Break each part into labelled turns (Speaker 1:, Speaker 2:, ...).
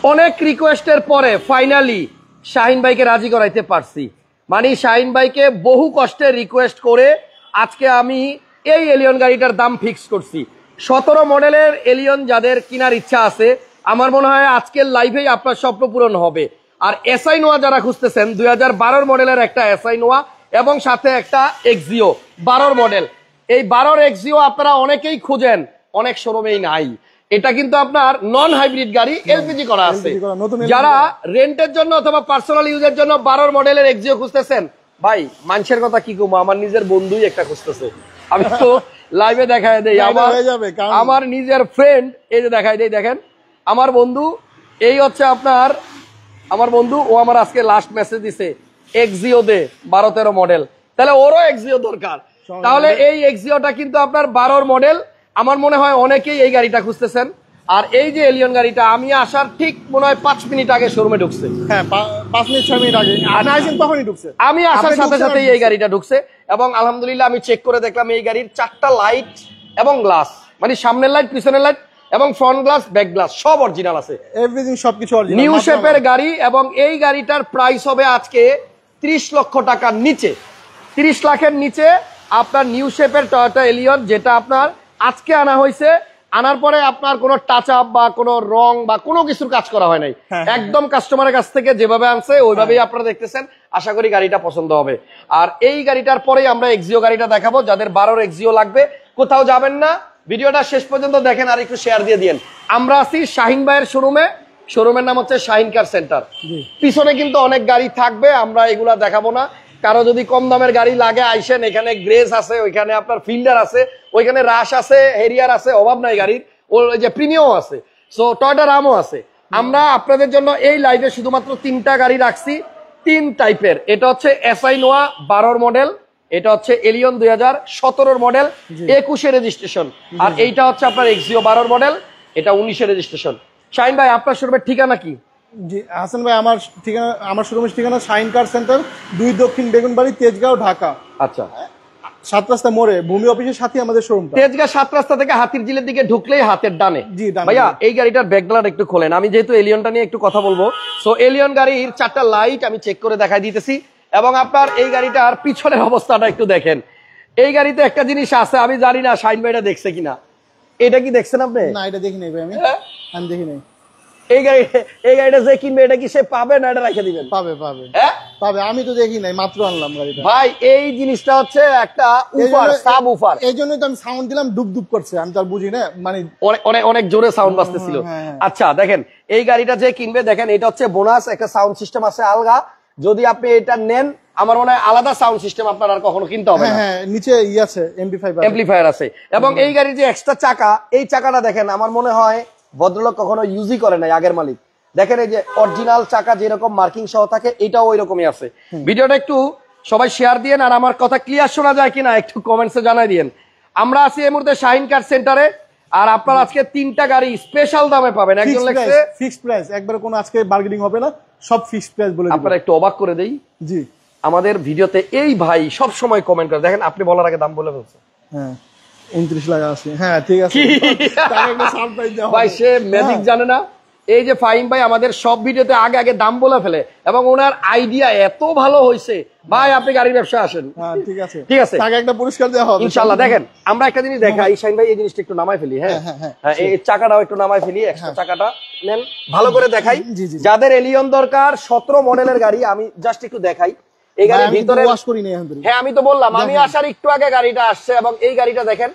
Speaker 1: অনেক রিকোয়েস্টের পরে ফাইনালি শাহিন ভাইকে রাজি করাইতে পারছি। মানে শাহিন ভাইকে বহু কষ্টে রিকোয়েস্ট করে আজকে আমি এই এলিয়ন গাড়িটার দাম ফিক্স করছি। 17 মডেলের এলিয়ন যাদের কেনার ইচ্ছা আছে, আমার মনে হয় আজকের লাইভেই আপনার স্বপ্ন পূরণ হবে। আর এসআই নোয়া যারা খুঁজতেছেন, 2012 মডেলের একটা এসআই নোয়া এবং সাথে একটা এক্সিও 12 মডেল। এই 12 এক্সিও আপনারা অনেকেই খুঁজেন, অনেক শোরুমেই নাই। এটা কিন্তু আপনার নন হাইব্রিড গাড়ি, এলপিজি করা আছে। যারা রেন্টের জন্য অথবা পার্সোনাল ইউজের জন্য 12 মডেলের এক্সিও খুঁজতেছেন, ভাই মানুষের কথা কি কম, আমার নিজের বন্ধুই একটা খুঁজতেছে। আমি তো লাইভে দেখায় দেই, আমার নিজের ফ্রেন্ড, এই যে দেখায় দেই, দেখেন আমার বন্ধু, এই হচ্ছে আপনার আমার বন্ধু। ও আমার আজকে লাস্ট মেসেজ দিছে এক্সিও দে 12-13 মডেল, তাহলে ওরও এক্সিও দরকার। তাহলে এই এক্সিওটা কিন্তু আপনার 12 মডেল। আমার মনে হয় অনেকেই এই গাড়িটা খুঁজতেছেন। আর এই যে এলিয়ন গাড়িটা আমি আসার ঠিক মনে হয় 5 মিনিট আগে শোরুমে ঢুকছে।
Speaker 2: হ্যাঁ 5 মিনিট 6 মিনিট আগে তখনই ঢুকছে।
Speaker 1: আমি আসার সাথে সাথেই এই গাড়িটা ঢুকছে এবং আলহামদুলিল্লাহ আমি চেক করে দেখলাম এই গাড়ির 4টা লাইট এবং গ্লাস, মানে সামনের লাইট, পিছনের লাইট এবং ফ্রন্ট গ্লাস, ব্যাক গ্লাস সব অরিজিনাল আছে।
Speaker 2: এভরিথিং সবকিছু অরিজিনাল,
Speaker 1: নিউ শেপের গাড়ি। এবং এই গাড়িটার প্রাইস হবে আজকে 30 লক্ষ টাকার নিচে, 30 লাখের নিচে আপনার নিউ শেপের টয়োটা এলিয়ন, যেটা আপনার আজকে আনা হয়েছে। আনার পরে আপনার কোনো টাচ আপ বা কোনো রং বা কোনো কিছুর কাজ করা হয় নাই, একদম কাস্টমারের কাছ থেকে যেভাবে আনছে ওইভাবেই আপনারা দেখতেছেন। আশা করি গাড়িটা পছন্দ হবে। আর এই গাড়িটার পরেই আমরা এক্সিও গাড়িটা দেখাবো। যাদের 12 এক্সিও লাগবে কোথাও যাবেন না, ভিডিওটা শেষ পর্যন্ত দেখেন আর একটু শেয়ার দিয়ে দিন। আমরা আছি শাহিন ভাইয়ের শোরুমে, শোরুমের নাম হচ্ছে শাহিন কার সেন্টার। পিছনে কিন্তু অনেক গাড়ি থাকবে, আমরা এগুলা দেখাবো না। কারো যদি কম দামের গাড়ি লাগে আইসেন, এখানে গ্রেস আছে, ওইখানে আপনার ফিল্ডার আছে, ওইখানে রাশ আছে, হেরিয়ার আছে, অভাব নাই গাড়ির। ওই যে প্রিমিয়াম আছে, সো টয়োটা রামও আছে। আমরা আপনাদের জন্য এই লাইভে শুধুমাত্র 3টা গাড়ি রাখছি, 3 টাইপের। এটা হচ্ছে এসআই নোয়া 12 মডেল, এটা হচ্ছে এলিয়ন 2017 মডেল 21 রেজিস্ট্রেশন, আর এইটা হচ্ছে আপনার এক্সিও 12 মডেল, এটা 19 রেজিস্ট্রেশন। শাহিন ভাই আপনার শোরুমের ঠিকানা কি?
Speaker 2: জি হাসান ভাই, আমার শোরুমের ঠিকানা শাহিন কার সেন্টার, 2 দক্ষিণ বেগুনবাড়ি, তেজগাঁও, ঢাকা।
Speaker 1: আচ্ছা,
Speaker 2: 7 রাস্তা মোড়ে, ভূমি অফিসের সাথে আমাদের শোরুমটা।
Speaker 1: তেজগাঁ 7 রাস্তা থেকে হাতির ঝিলের দিকে ঢুকলেই হাতের ডানে।
Speaker 2: জি
Speaker 1: ভাইয়া এই গাড়িটার ব্যাকগ্লাউন্ড একটু খোলেন, আমি যেহেতু এলিয়নটা নিয়ে একটু কথা বলবো। সো এলিয়ন গাড়ির 4টা লাইট আমি চেক করে দেখাই দিতেছি এবং আপনার এই গাড়িটার পিছনের অবস্থাটা একটু দেখেন। এই গাড়িতে একটা জিনিস আছে, আমি জানি না শাহিন ভাইটা দেখছে কিনা। এটা কি দেখছেন আপনি?
Speaker 2: না এটা দেখি নাই ভাই, আমি দেখি নাই।
Speaker 1: এই গাড়িটা যে কিনবে এটা কি সে পাবে না এটা রেখে দিবেন?
Speaker 2: পাবে পাবে, হ্যাঁ পাবে। আমি তো দেখি নাই, মাত্র আনলাম গাড়িটা।
Speaker 1: ভাই এই জিনিসটা হচ্ছে একটা উফার, সাব উফার।
Speaker 2: এই জন্যই তো আমি সাউন্ড দিলাম, ডুব ডুব করছে, আমি তো আর বুঝি না, মানে
Speaker 1: অনেক জোরে সাউন্ড বাজতেছিল। আচ্ছা দেখেন এই গাড়িটা যে কিনবে, দেখেন এটা হচ্ছে বোনাস, একটা সাউন্ড সিস্টেম আছে আলগা। যদি আপনি এটা নেন, আমার মনে হয় আলাদা সাউন্ড সিস্টেম আপনার আর কখনো কিনতে হবে না।
Speaker 2: হ্যাঁ নিচে আছে এমপ্লিফায়ার
Speaker 1: আছে। এবং এই গাড়ির যে এক্সট্রা চাকা, এই চাকাটা দেখেন আমার মনে হয় ভদ্রলোক কখনো ইউজই করে নাই আগের মালিক। দেখেন এই যে অরিজিনাল চাকা যেরকম মার্কিং সহ থাকে, এটাও ওই রকমই আছে। ভিডিওটা একটু সবাই শেয়ার দিয়েন, আর আমার কথা ক্লিয়ার শোনা যায় কিনা একটু কমেন্টসে জানাই দিয়েন। আমরা আছি এই মুহূর্তে শাহিন কার সেন্টারে, আর আপনারা আজকে 3টা গাড়ি স্পেশাল দামে পাবেন। একজন লাগছে
Speaker 2: ফিক্সড প্রাইস, একবারে কোনো আজকে বার্গেনিং হবে না, সব ফিক্সড প্রাইস বলে।
Speaker 1: আপনারা একটু অবাক করে দেই,
Speaker 2: জি
Speaker 1: আমাদের ভিডিওতে এই ভাই সব সময় কমেন্ট করে, দেখেন আপনি বলার আগে দাম বলে ফেলছে।
Speaker 2: হ্যাঁ 29 লাখ আছে। হ্যাঁ ঠিক আছে
Speaker 1: ভাই, সে ম্যাজিক জানে না। এই যে ফাহিম ভাই আমাদের সব ভিডিওতে আগে আগে দাম বলে ফেলে এবং ওনার আইডিয়া এত ভালো হয়েছে। ভাই আপনি গাড়ির ব্যবসা আসেন,
Speaker 2: ঠিক আছে
Speaker 1: ঠিক আছে,
Speaker 2: তাকে একটা পুরস্কার দেওয়া হবে
Speaker 1: ইনশাআল্লাহ। দেখেন আমরা একটা জিনিস দেখাই, শাহিন ভাই এই জিনিসটা একটু নামাই ফেলি। হ্যাঁ এই চাকাটাও একটু নামাই ফেলি, এক্সট্রা চাকাটা নেন, ভালো করে দেখাই। যাদের এলিয়ন দরকার 17 মডেলের গাড়ি, আমি জাস্ট একটু দেখাই। এই গাড়ির ভিতরে ওয়াশ করি নাই। হ্যাঁ আমি তো বললাম, আমি আসার একটু আগে গাড়িটা আসছে এবং এই গাড়িটা দেখেন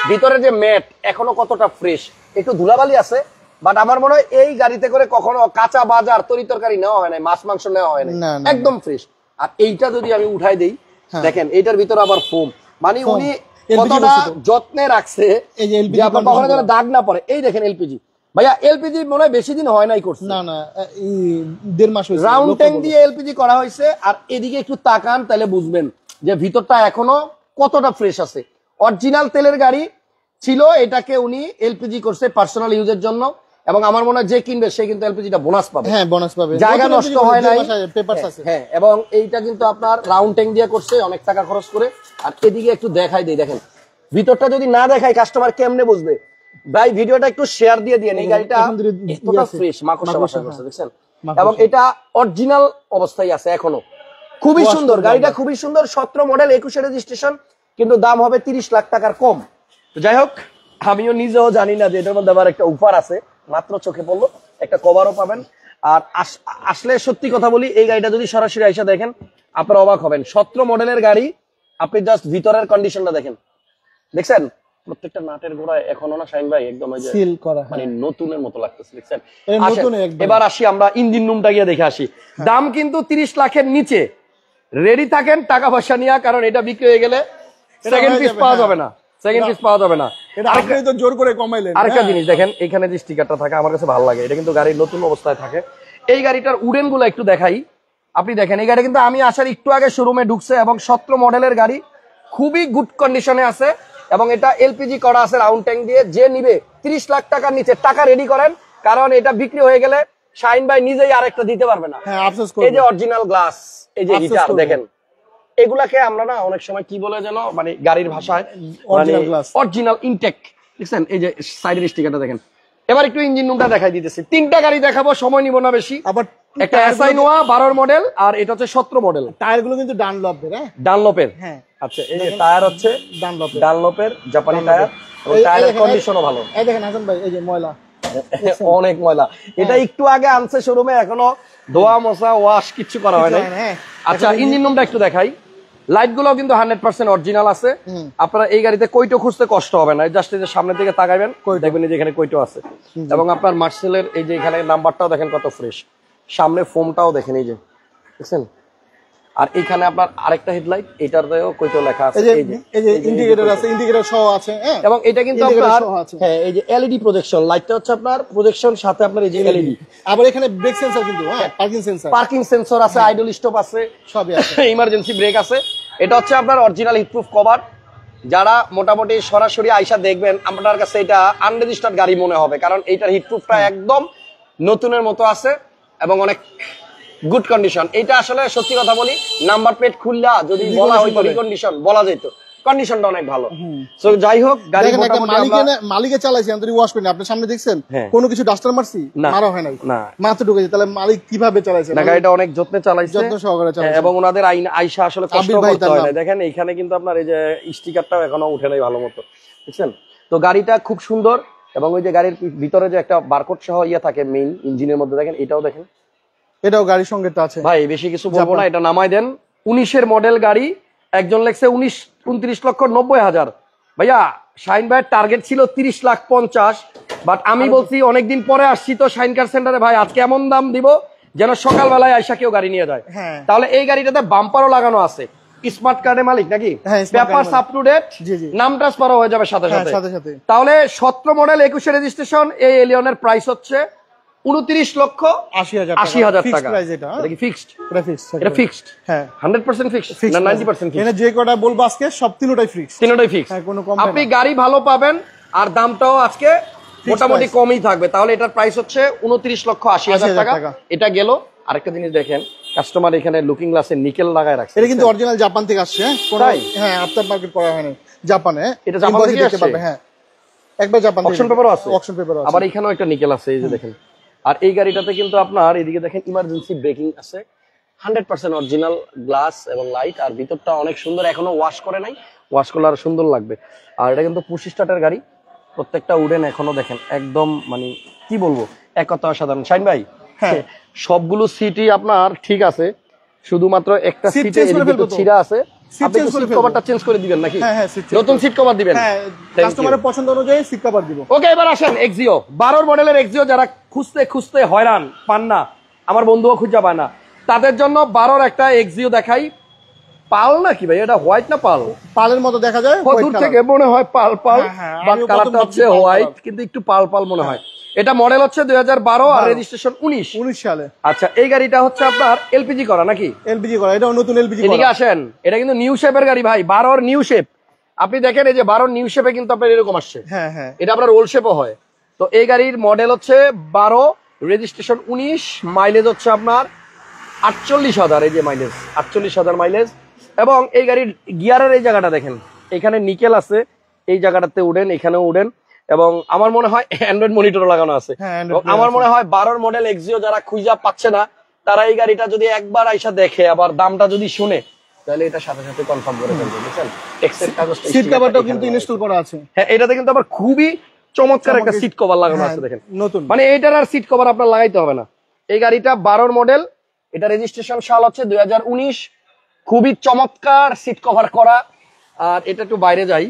Speaker 1: ভিতরে যে ম্যাট এখনো কতটা ফ্রেশ, একটু ধুলাবালি আছে, বাট আমার মনে হয় এই গাড়িতে করে কখনো কাঁচা বাজার তরি তরকারি নেওয়া হয় নাই, মাছ মাংস নেওয়া হয় নাই, একদম ফ্রেশ। আর এইটা যদি আমি উঠাই দেই, দেখেন এইটার ভিতরে আবার ফোম, মানে উনি কতটা যত্নে রাখছে যে আপনার কখনো যেন দাগ না পড়ে। এই দেখেন এলপিজি, ভাইয়া এলপিজি মনে হয় বেশি দিন হয় নাই করছে,
Speaker 2: না না 1.5 মাস হয়েছে,
Speaker 1: রাউন্ড ট্যাঙ্ক দিয়ে এলপিজি করা হয়েছে। আর এদিকে একটু তাকান তাহলে বুঝবেন যে ভিতরটা এখনো কতটা ফ্রেশ আছে। অরিজিনাল তেলের গাড়ি ছিল, এটাকে উনি এলপিজি করছে পার্সোনাল ইউজের জন্য, এবং আমার মনে হয় যে কিনবে সে কিন্তু এলপিজিটা বোনাস পাবে।
Speaker 2: হ্যাঁ বোনাস পাবে,
Speaker 1: জায়গা নষ্ট হয় নাই, পেপারস আছে। হ্যাঁ এবং এইটা কিন্তু আপনার রাউন্ড ট্যাঙ্ক দিয়ে করছে, অনেক টাকা খরচ করে। আর এদিকে একটু দেখাই দেই, দেখেন ভিতরটা যদি না দেখাই কাস্টমার কেমনে বুঝবে। ভাই ভিডিওটা একটু শেয়ার দিয়ে দিয়েন। এই গাড়িটা
Speaker 2: এখন যদি
Speaker 1: এতটা ফ্রেশ, মাকড়সা বাসা করছে দেখছেন, এবং এটা অরিজিনাল অবস্থায় আছে এখনো, খুবই সুন্দর গাড়িটা, খুবই সুন্দর। 17 মডেল 21 রেজিস্ট্রেশন, কিন্তু দাম হবে 30 লাখ টাকার কম। তো যাই হোক, আমিও নিজেও জানি না যে এটার মধ্যে আবার একটা অফার আছে, মাত্র চোখে পড়লো, একটা কভারও পাবেন। আর আসলে সত্যি কথা বলি, এই গাড়িটা যদি সরাসরি আইসা দেখেন আপনারা অবাক হবেন। 17 মডেলের গাড়ি, আপনি জাস্ট ভিতরের কন্ডিশনটা দেখেন, দেখছেন প্রত্যেকটা নাটের গোড়ায় এখনো না শাহিন ভাই একদম
Speaker 2: সিল করা,
Speaker 1: মানে নতুনের মতো লাগতেছে, দেখছেন।
Speaker 2: নতুন একদম।
Speaker 1: এবার আসি আমরা ইঞ্জিন রুমটা গিয়ে দেখে আসি। দাম কিন্তু 30 লাখের নিচে, রেডি থাকেন টাকা পয়সা নিয়ে, কারণ এটা বিক্রি হয়ে গেলে সেকেন্ড পিস পাওয়া যাবে না, সেকেন্ড পিস পাওয়া যাবে না।
Speaker 2: এটা আপনি তো জোর করে কমাইলেন।
Speaker 1: আরেকটা জিনিস দেখেন, এখানে যে স্টিকারটা থাকে আমার কাছে ভালো লাগে, এটা কিন্তু গাড়ির নতুন অবস্থায় থাকে। এই গাড়িটার উডেন গুলো একটু দেখাই, আপনি দেখেন এই গাড়ি কিন্তু আমি আসার একটু আগে শোরুমে ঢুকছে, এবং 17 মডেলের গাড়ি, খুবই গুড কন্ডিশনে আছে, এবং এটা এলপিজি করা আছে রাউন্ড ট্যাঙ্ক দিয়ে। যে নিবে 30 লাখ টাকার নিচে টাকা রেডি করেন, কারণ এটা বিক্রি হয়ে গেলে শাহিন ভাই নিজেই আরেকটা দিতে পারবে না। এই যে অরিজিনাল গ্লাস, এই যে হিটার দেখেন, এগুলাকে আমরা না অনেক সময় কি বলে যেন, মানে গাড়ির ভাষায় অরিজিনাল ইনটেক, দেখছেন। এই যে সাইডের স্টিকারটা দেখেন। এবার একটু ইঞ্জিন রুমটা দেখাই দিতেছি, 3টা গাড়ি দেখাবো, সময় নিব না বেশি।
Speaker 2: আবার
Speaker 1: একটা এসআই নোয়া 12 মডেল, আর এটা হচ্ছে 17 মডেল।
Speaker 2: টায়ার গুলো কিন্তু ডানলপের,
Speaker 1: ডানলপের,
Speaker 2: হ্যাঁ।
Speaker 1: আচ্ছা, এই যে টায়ার হচ্ছে ডানলপের জাপানি টায়ার, এবং টায়ারের কন্ডিশনও ভালো।
Speaker 2: এই দেখেন হাসান ভাই, এই যে ময়লা,
Speaker 1: অনেক ময়লা। এটা একটু আগে আনছে শোরুমে, এখনো ধোয়া মোছা ওয়াশ কিছু করা হয় না। আচ্ছা, ইঞ্জিন রুমটা একটু দেখাই। লাইট গুলো কিন্তু 100% অরিজিনাল আছে। আপনারা এই গাড়িতে কইটো খুঁজতে কষ্ট হবে না, জাস্ট এই যে সামনের দিকে তাকাইবেন, দেখবেন যে এখানে কইটো আছে, এবং আপনার মার্সেলের এই যে এখানে নাম্বারটাও দেখেন কত ফ্রেশ, সামনে ফোমটাও দেখেন, এই যে দেখছেন। আর এখানে আপনার আরেকটা হেডলাইট, এটারতেও কইটো লেখা আছে,
Speaker 2: এই যে ইন্ডিকেটর আছে, ইন্ডিকেটর সহ আছে,
Speaker 1: এবং এটা কিন্তু আপনার, হ্যাঁ, এই যে এলইডি প্রজেকশন লাইটটা হচ্ছে আপনার প্রজেকশন, সাথে আপনার এই যে এলইডি।
Speaker 2: আবার এখানে ব্রেক সেন্সর কিন্তু, হ্যাঁ, পার্কিং সেন্সর
Speaker 1: আছে, আইডল স্টপ আছে,
Speaker 2: সবই আছে,
Speaker 1: ইমার্জেন্সি ব্রেক আছে। এটা হচ্ছে আপনার অরিজিনাল হিটপ্রুফ কভার। যারা মোটামুটি সরাসরি আইসা দেখবেন, আপনার কাছে এটা আনরেজিস্টার্ড গাড়ি মনে হবে, কারণ এইটার হিটপ্রুফটা একদম নতুনের মতো আছে, এবং অনেক গুড কন্ডিশন। এটা আসলে সত্যি কথা বলি, নাম্বার প্লেট খুললা যদি বলা হইতো রিকন্ডিশন বলা যেত, কন্ডিশনটা অনেক ভালো। সো যাই হোক, গাড়ি
Speaker 2: মালিকে চালাইছে, আমি ওয়াশ করিনি, আপনার সামনে দেখছেন কোনো কিছু ডাস্টার মারছি, মারা হয় নাই, মাত্র ঢুকেছে। তাহলে মালিক কিভাবে চালাইছে?
Speaker 1: না, গাড়িটা অনেক যত্নে চালাইছে,
Speaker 2: যত্ন সহকারে চালাইছে,
Speaker 1: এবং ওনাদের আইসা আসলে কষ্ট করতে হয় না। দেখেন এইখানে কিন্তু আপনার এই যে স্টিকারটাও এখনো উঠে নাই ভালো মতো, বুঝছেন। তো গাড়িটা খুব সুন্দর, এবং ওই যে গাড়ির ভিতরে যে একটা বারকোড সহ ইয়ে থাকে মেইন ইঞ্জিনের মধ্যে, দেখেন এটাও দেখেন,
Speaker 2: এটাও গাড়ির সঙ্গে আছে।
Speaker 1: ভাই বেশি কিছু বলবো না, এটা নামাই দেন। 19-এর মডেল গাড়ি, একজন লেখছে 29,90,000। ভাইয়া শাহিন ভাইয়ের টার্গেট ছিল 30,50,000, বাট আমি বলছি অনেকদিন পরে আসছি তো শাহিন কার সেন্টারে, ভাই আজকে এমন দাম দিব যেন সকালবেলায় আইসা কেউ গাড়ি নিয়ে যায়। তাহলে এই গাড়িটাতে বাম্পারও লাগানো আছে, স্মার্ট কার্ডের মালিক নাকি, পেপারস আপ টু ডেট, নাম ট্রান্সফারও হয়ে যাবে সাথে সাথে। তাহলে 17 মডেল 21 রেজিস্ট্রেশন, এই এলিয়নের প্রাইস হচ্ছে 29,80,000 টাকা। এটা কি ফিক্সড? এটা ফিক্সড, হ্যাঁ 100% ফিক্সড না 90% ফিক্সড?
Speaker 2: এখানে যে কটা বলবো আজকে সব তিনটাই ফিক্সড,
Speaker 1: তিনটাই ফিক্সড। আপনি গাড়ি ভালো পাবেন, আর দামটাও আজকে মোটামুটি কমই থাকবে। তাহলে এটার প্রাইস হচ্ছে 29,80,000 টাকা। এটা গেল। আরেকটা জিনিস দেখেন, কাস্টমার এখানে লুকিং গ্লাসে নিকেল লাগায় রাখছে,
Speaker 2: এটা কিন্তু অরিজিনাল জাপান থেকে আসছে, হ্যাঁ আফটার মার্কেট করা হয়নি, জাপানে।
Speaker 1: এটা জাপান থেকে আসছে,
Speaker 2: হ্যাঁ একবার জাপান,
Speaker 1: অপশন পেপারও আছে,
Speaker 2: অপশন পেপার আছে,
Speaker 1: আবার এখানেও একটা নিকেল আছে, এই যে দেখেন। আর এই গাড়িটাতে কিন্তু আপনার এদিকে দেখেন ইমার্জেন্সি ব্রেকিং আছে, 100% অরিজিনাল গ্লাস এবং লাইট, আর ভিতরটা অনেক সুন্দর, এখনো ওয়াশ করে নাই, ওয়াশ করলে আর সুন্দর লাগবে। আর এটা কিন্তু পুশ স্টার্টের গাড়ি, প্রত্যেকটা উডেন এখনো দেখেন একদম, মানে কি বলবো, এক কথা অসাধারণ। শাহিন ভাই, সবগুলো সিটই আপনার ঠিক আছে, শুধুমাত্র একটা সিটে ছিঁড়া আছে, আপনি সিট কভারটা চেঞ্জ করে দিবেন নাকি? নতুন সিট কভার দিবেন,
Speaker 2: কাস্টমারের পছন্দ অনুযায়ী সিট কভার দিব।
Speaker 1: ওকে, এবার আসেন এক্সিও 12 মডেলের এক্সিও, যারা খুঁজতে খুঁজতে হয়রান পান না, আমার বন্ধুও খুঁজে পায় না, তাদের জন্য 12-র একটা এক্সিও দেখাই। পাল নাকি ভাই, এটা হোয়াইট না পাল?
Speaker 2: পালের মতো দেখা যায়,
Speaker 1: দূর থেকে মনে হয় পাল পাল, বাট কালারটা হচ্ছে হোয়াইট, কিন্তু একটু পাল পাল মনে হয়। এটা মডেল হচ্ছে 2012, আর রেজিস্ট্রেশন 19
Speaker 2: সালে।
Speaker 1: আচ্ছা, এই গাড়িটা হচ্ছে আপনার এলপিজি করা নাকি?
Speaker 2: এলপিজি করা, এটা নতুন এলপিজি করা।
Speaker 1: এদিকে আসেন, এটা কিন্তু নিউ শেপের গাড়ি ভাই, 12-র নিউ শেপ। আপনি দেখেন এই যে 12-র নিউ শেপে কিন্তু আপনার এরকম আসছে, হ্যাঁ হ্যাঁ, এটা আপনার ওল্ড শেপও হয়। তো এই গাড়ির মডেল হচ্ছে 12, রেজিস্ট্রেশন 19, মাইলেজ হচ্ছে আপনার 48,000, এই যে মাইলেজ 48,000 মাইলেজ। এবং এই গাড়ির গিয়ারের এই জায়গাটা দেখেন, এখানে নিকেল আছে, এই জায়গাটাতে উঠেন, এখানেও উঠেন, এবং আমার মনে হয় অ্যান্ড্রয়েড মনিটর লাগানো আছে। আমার মনে হয় 12 মডেল এক্সিও যারা খুঁজা পাচ্ছে না তারা এই গাড়িটা যদি একবার আইসা দেখে আবার দামটা যদি শুনে তাহলে এটা সাথে সাথে কনফার্ম করে ফেলবে, বুঝছেন? এক্সের কাগজটা
Speaker 2: সিট কভারটাও কিন্তু ইনস্টল করা আছে।
Speaker 1: হ্যাঁ, এটাতে কিন্তু আবার খুবই চমৎকার একটা সিট কভার লাগানো আছে, দেখেন
Speaker 2: নতুন,
Speaker 1: মানে এইটার আর সিট কভার আপনার লাগাইতে হবে না। এই গাড়িটা 12 মডেল, এটা রেজিস্ট্রেশন সাল হচ্ছে 2019, খুবই চমৎকার সিট কভার করা। আর এটা একটু বাইরে যাই,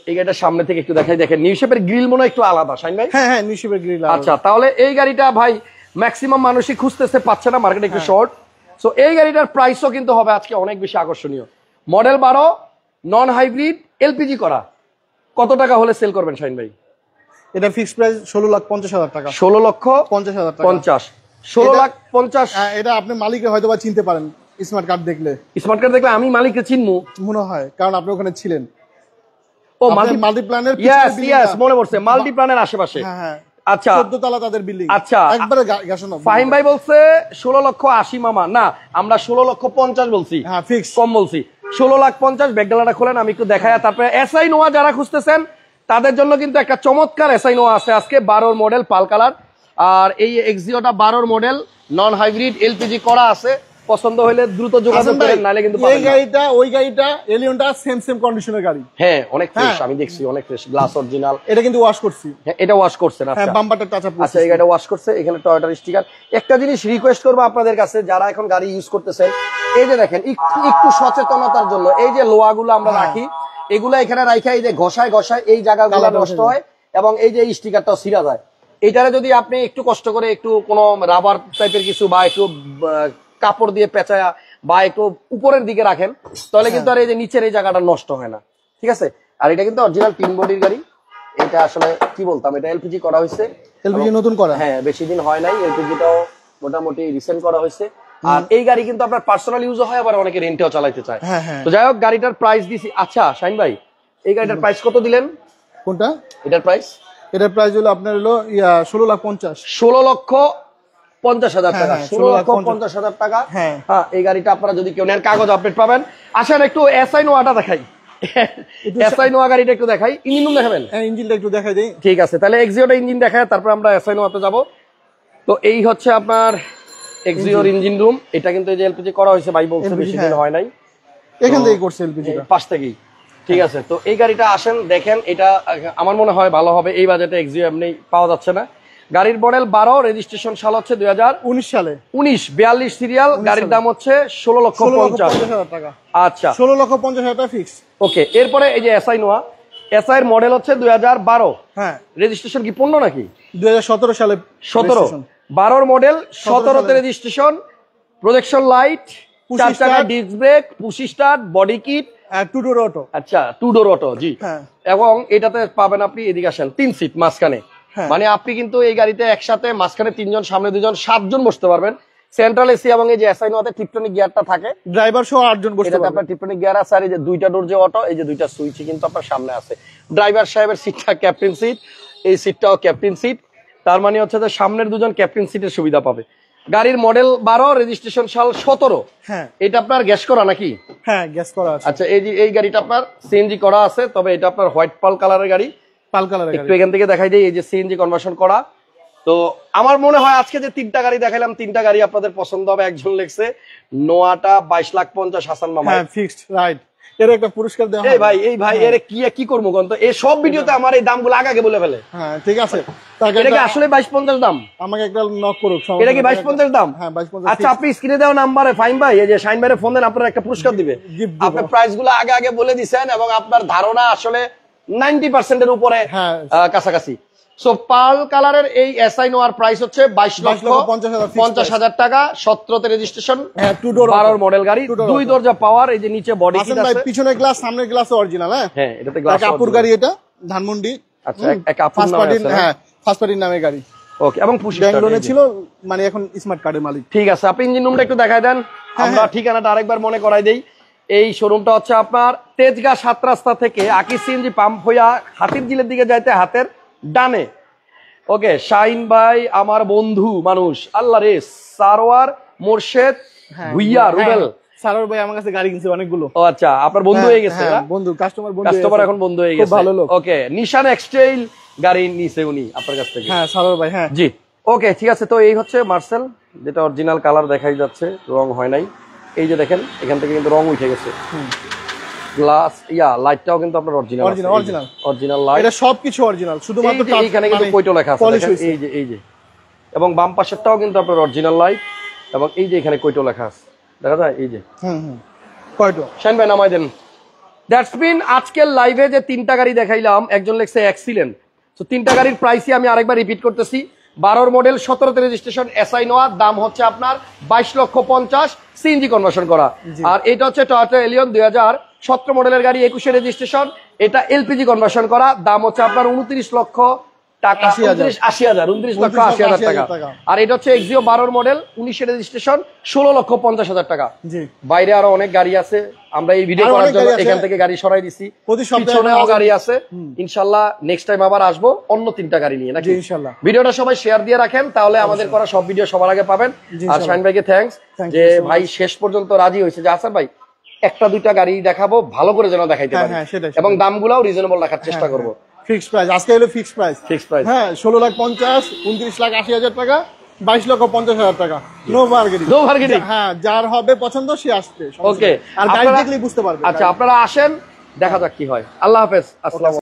Speaker 1: এই গাড়িটার সামনে থেকে একটু দেখাই, দেখেন নিউ শেপের গ্রিল মনে হয় একটু আলাদা, শাইন ভাই?
Speaker 2: হ্যাঁ হ্যাঁ, নিউ শেপের গ্রিল।
Speaker 1: আচ্ছা, তাহলে এই গাড়িটা ভাই ম্যাক্সিমাম মানুষই খুঁজতেছে, পাচ্ছে না, মার্কেট একটু শর্ট। সো এই গাড়িটার প্রাইসও কিন্তু হবে আজকে অনেক বেশি আকর্ষণীয়। মডেল 12, নন হাইব্রিড, এলপিজি করা। কত টাকা হলে সেল করবেন শাইন ভাই?
Speaker 2: এটা ফিক্সড প্রাইস 16,50,000 টাকা।
Speaker 1: 16,50,000 টাকা। 16,50,000।
Speaker 2: এটা আপনি মালিককে হয়তো বা চিনতে পারেন স্মার্ট কার্ড দেখলে।
Speaker 1: স্মার্ট কার্ড দেখলে আমি মালিককে চিনবো
Speaker 2: মনে হয়, কারণ আপনি ওখানে ছিলেন।
Speaker 1: ও মাল্টিপ্ল্যানের, ইয়েস মনে পড়ছে, মাল্টিপ্ল্যানের আশেপাশে।
Speaker 2: হ্যাঁ,
Speaker 1: আচ্ছা
Speaker 2: 14 তলা তাদের বিল্ডিং।
Speaker 1: আচ্ছা,
Speaker 2: একবারে গাছানো।
Speaker 1: ফাহিম ভাই বলছে 16,80,000 মামা, না আমরা 16,50,000 বলছি।
Speaker 2: হ্যাঁ, ফিক্স
Speaker 1: কম বলছি। 16,50,000। ব্যাকডালাটা খোলেন, আমি একটু দেখাই। তারপরে এসআই নোয়া যারা খুঁজতেছেন তাদের জন্য কিন্তু একটা চমৎকার এসআই নোয়া আছে আজকে, 12 মডেল পাল কালার। আর এই এক্সিওটা 12 মডেল, নন হাইব্রিড, এলপিজি করা আছে। পছন্দ হলে দ্রুত যোগাযোগ করেন, নালে কিন্তু
Speaker 2: এই গাড়িটা ওই গাড়িটা এলিয়নটা সেম কন্ডিশনের গাড়ি।
Speaker 1: হ্যাঁ, অনেক ফ্রেশ, আমি দেখছি অনেক ফ্রেশ, গ্লাস অরিজিনাল।
Speaker 2: এটা কিন্তু ওয়াশ করছি।
Speaker 1: হ্যাঁ, এটা ওয়াশ করছেন।
Speaker 2: আচ্ছা, বাম্পারটা টাচ আপ।
Speaker 1: আচ্ছা, এই গাড়িটা ওয়াশ করছে, এখানে টয়োটার স্টিকার। একটা জিনিস রিকোয়েস্ট করবো আপনাদের কাছে, যারা এখন গাড়ি ইউজ করতেছেন, এই যে দেখেন একটু সচেতনতার জন্য এই যে লোহাগুলো আমরা রাখি, এগুলা এখানে রাখা, এই যে ঘষায় এই জায়গাগুলো নষ্ট হয় এবং এই যে স্টিকারটাও ছিঁড়া যায়। এইটারে যদি আপনি একটু কষ্ট করে একটু কোনো রাবার টাইপের কিছু বা একটু কাপড় দিয়ে পেঁচায়া বা একটু উপরের দিকে রাখেন, তাহলে কিন্তু আর এই যে নিচের এই জায়গাটা নষ্ট হয় না, ঠিক আছে? আর এটা কিন্তু অরিজিনাল 3 বডির গাড়ি। এটা আসলে কি বলতাম, এটা এলপিজি করা হয়েছে,
Speaker 2: এলপিজি নতুন করা।
Speaker 1: হ্যাঁ, বেশি দিন হয় নাই, এলপিজিটাও মোটামুটি রিসেন্ট করা হয়েছে। আর এই গাড়ি কিন্তু আপনার পার্সোনাল ইউজও হয়, আবার অনেকে রেন্টেও চালাতে চায়। তো যাই হোক, গাড়িটার প্রাইস দিছি। আচ্ছা শাইন ভাই, এই গাড়িটার প্রাইস কত দিলেন?
Speaker 2: কোনটা?
Speaker 1: এটার প্রাইস?
Speaker 2: এটার প্রাইস হলো আপনার হলো 16,50,000।
Speaker 1: 16,50,000 টাকা। 16,50,000 টাকা। হ্যাঁ, এই গাড়িটা আপনারা যদি কেউ নেন কাগজ আপডেট পাবেন। আসেন একটু এসআই নোয়াটা দেখাই। এসআই নোয়া গাড়িটা একটু দেখাই। ইঞ্জিন রুম দেখাবেন?
Speaker 2: হ্যাঁ, ইঞ্জিনটা একটু দেখাই দেই।
Speaker 1: ঠিক আছে, তাহলে এক্সিওটা ইঞ্জিন দেখায়, তারপর আমরা এসআই নোয়াতে যাব। তো এই হচ্ছে আপনার এক্সিওর ইঞ্জিন রুম। এটা কিন্তু এই যে এলপিজি করা হয়েছে, ভাই বলছে বেশি দিন হয় নাই,
Speaker 2: এখান থেকেই করছে এলপিজি,
Speaker 1: পাশ থেকেই। ঠিক আছে, তো এই গাড়িটা আসেন দেখেন, এটা আমার মনে হয় ভালো হবে। এই বাজেটে এক্সিও এমনি পাওয়া যাচ্ছে না। গাড়ির মডেল 12, রেজিস্ট্রেশন সাল হচ্ছে 2019 সালে। 42 সিরিয়াল। গাড়ির দাম হচ্ছে 16,50,000 টাকা। আচ্ছা,
Speaker 2: 16,50,000 টাকা ফিক্স।
Speaker 1: ওকে, এরপরে এই যে এসআই নোয়া, এসআই এর মডেল হচ্ছে 2012। হ্যাঁ, রেজিস্ট্রেশন কি 15 নাকি
Speaker 2: 2017 সালে?
Speaker 1: 17। 12 মডেল, 17তে রেজিস্ট্রেশন। প্রজেকশন লাইট, 4 চাকা disc brake, push start, body kit,
Speaker 2: 2 ডোর অটো।
Speaker 1: আচ্ছা, 2 ডোর অটো, জি। এবং এটাতে পাবেন আপনি, এদিকে আসেন, 3 সিট মাঝখানে। মানে আপনি কিন্তু এই গাড়িতে একসাথে মাঝখানে 3 জন, সামনে 2 জন, 7 জন বসতে পারবেন। সেন্ট্রাল এসি এবং এই যে এসআই নোয়াতে টিপটনিক গিয়ারটা থাকে,
Speaker 2: ড্রাইভার সহ 8 জন বসতে পারবেন।
Speaker 1: আপনার টিপটনিক গিয়ার আছে। আর এই যে 2টা ডোর যে অটো, এই যে 2টা সুইচ কিন্তু আপনার সামনে আছে। ড্রাইভার সাহেবের সিটটা ক্যাপ্টেন সিট, এই সিটটাও ক্যাপ্টেন সিট। তার মানে হচ্ছে যে সামনের 2 জন ক্যাপ্টেন সিটের সুবিধা পাবে। গাড়ির মডেল 12, রেজিস্ট্রেশন সাল 17। হ্যাঁ, এটা আপনার গ্যাস করা নাকি?
Speaker 2: হ্যাঁ, গ্যাস করা আছে।
Speaker 1: আচ্ছা, এই যে এই গাড়িটা আপনার সিএনজি করা আছে, তবে এটা আপনার হোয়াইট পাল কালারের গাড়ি।
Speaker 2: পাল কালারের গাড়ি।
Speaker 1: একটু এখান থেকে দেখাই দেই, এই যে সিএনজি কনভার্সন করা। তো আমার মনে হয় আজকে যে 3টা গাড়ি দেখাইলাম, 3টা গাড়ি আপনাদের পছন্দ হবে। একজন লিখছে নোয়াটা 22,50,000 হাসান মামা।
Speaker 2: হ্যাঁ, ফিক্সড, রাইট। এর একটা পুরস্কার দেওয়া হবে।
Speaker 1: এই ভাই এর কি করব কোন তো? এই সব ভিডিওতে আমার এই দামগুলো আগে বলে ফেলে।
Speaker 2: হ্যাঁ, ঠিক আছে।
Speaker 1: এটা কি আসলে 22,50,000 দাম?
Speaker 2: আমাকে একটা নক করুক।
Speaker 1: এটা কি 22,50,000 দাম?
Speaker 2: হ্যাঁ, 22,50,000।
Speaker 1: আচ্ছা, আপনি স্ক্রিনে দেওয়া নাম্বারে ফাইন ভাই, এই যে শাইন ভাইয়ের ফোন দেন, আপনারা একটা পুরস্কার দিবে। আপনি প্রাইসগুলো আগে বলে দিবেন এবং আপনার ধারণা আসলে 90% এর উপরে কাছাকাছি। সো পাল কালারের এই এসআই নোয়ার প্রাইস হচ্ছে 22,50,000 টাকা। 17তে রেজিস্ট্রেশন, 12 মডেল গাড়ি, 2 দরজা পাওয়ার। এই যে নিচে বডি কিট আছে,
Speaker 2: পিছনের গ্লাস, সামনের গ্লাস অরিজিনাল। হ্যাঁ, এটাতে গ্লাস কাপুর গাড়ি, এটা ধানমন্ডি।
Speaker 1: আচ্ছা, এক আপুর নামে আছে।
Speaker 2: হ্যাঁ, ফার্স্ট পার্টির নামে গাড়ি।
Speaker 1: ওকে, এবং পুশ
Speaker 2: ব্যাঙ্গলোরে ছিল, মানে এখন স্মার্ট কার্ডের মালিক।
Speaker 1: ঠিক আছে, আপনি ইঞ্জিন রুমটা একটু দেখায় দেন, আমরা ঠিকানাটা আরেকবার মনে করাই দেই। এই শোরুমটা হচ্ছে আপনার তেজগাঁ 7 রাস্তা থেকে আকিস সিএনজি পাম্প হইয়া হাতির ঝিলের দিকে যাইতে হাতের ডানে। ওকে, শাইন ভাই আমার বন্ধু মানুষ, আল্লাহ রে, সারোয়ার মোর্শেদ ভুইয়া রুবেল,
Speaker 2: সারোয়ার ভাই আমার কাছে গাড়ি কিনছে অনেকগুলো।
Speaker 1: ও আচ্ছা, আপনার বন্ধু হয়ে গেছে না?
Speaker 2: বন্ধু, কাস্টমার
Speaker 1: এখন বন্ধু হয়ে গেছে।
Speaker 2: ভালো লোক।
Speaker 1: ওকে, নিশান এক্সটাইল গাড়ি নিছে উনি আপনার কাছ থেকে।
Speaker 2: হ্যাঁ সারোয়ার ভাই, হ্যাঁ
Speaker 1: জি ওকে ঠিক আছে। তো এই হচ্ছে মার্সেল, যেটা অরিজিনাল কালার দেখাই যাচ্ছে, রং হয় নাই। এই যে দেখেন এখান থেকে কিন্তু রং উঠে গেছে। গ্লাস লাইটটাও কিন্তু আপনার অরিজিনাল লাইট,
Speaker 2: এটা সবকিছু অরিজিনাল, শুধুমাত্র
Speaker 1: এইখানে কিন্তু কোইটো লেখা আছে দেখেন, এই যে এবং বাম পাশেরটাও কিন্তু আপনার অরিজিনাল লাইট, এবং এই যে এখানে কোইটো লেখা আছে দেখা যায়, এই যে
Speaker 2: কোইটো।
Speaker 1: শাইন ভাই নামাই দেন। দ্যাটস মিন আজকের লাইভে যে 3টা গাড়ি দেখাইলাম, একজন লেখছে এক্সিলেন্ট। তো 3টা গাড়ির প্রাইসই আমি আরেকবার রিপিট করতেছি। 12 মডেল 17তে রেজিস্ট্রেশন এসআই নোয়া, দাম হচ্ছে আপনার 22,50,000 সিএনজি কনভার্সন করা। আর এটা হচ্ছে টয়োটা এলিয়ন 2017 মডেলের গাড়ি, 21 রেজিস্ট্রেশন, এটা এলপিজি কনভার্সন করা, দাম হচ্ছে আপনার 29 লক্ষ টাকা, 29,80,000 টাকা। আর এটা হচ্ছে এক্সিও 12 মডেল 19 রেজিস্ট্রেশন, 16,50,000 টাকা। বাইরে আরো অনেক গাড়ি আছে, আমরা এই ভিডিও করার জন্য এখান থেকে গাড়ি সরাই দিছি, পিছনেও গাড়ি আছে। ইনশাআল্লাহ নেক্সট টাইম আবার আসবো অন্য 3টা গাড়ি নিয়ে নাকি। ইনশাআল্লাহ ভিডিওটা সবাই শেয়ার দিয়ে রাখেন, তাহলে আমাদের করা সব ভিডিও সবার আগে পাবেন। আর শাইন ভাইকে থ্যাঙ্কস যে ভাই শেষ পর্যন্ত রাজি হয়েছে যে আসার ভাই 1টা-2টা গাড়ি দেখাবো, ভালো করে যেন দেখাইতে পারি, এবং দামগুলোও রিজনেবল রাখার চেষ্টা করবো।
Speaker 2: ফিক্সড প্রাইস আজকে হলো ফিক্সড প্রাইস। হ্যাঁ 16,50,000, 29,80,000 টাকা, 22,50,000 টাকা। No bargaining. হ্যাঁ যার হবে পছন্দ সে আসবে।
Speaker 1: ওকে,
Speaker 2: আর গাড়ি দেখলেই বুঝতে পারবে।
Speaker 1: আচ্ছা আপনারা আসেন, দেখা যাক কি হয়। আল্লাহ হাফেজ, আসসালামু আলাইকুম।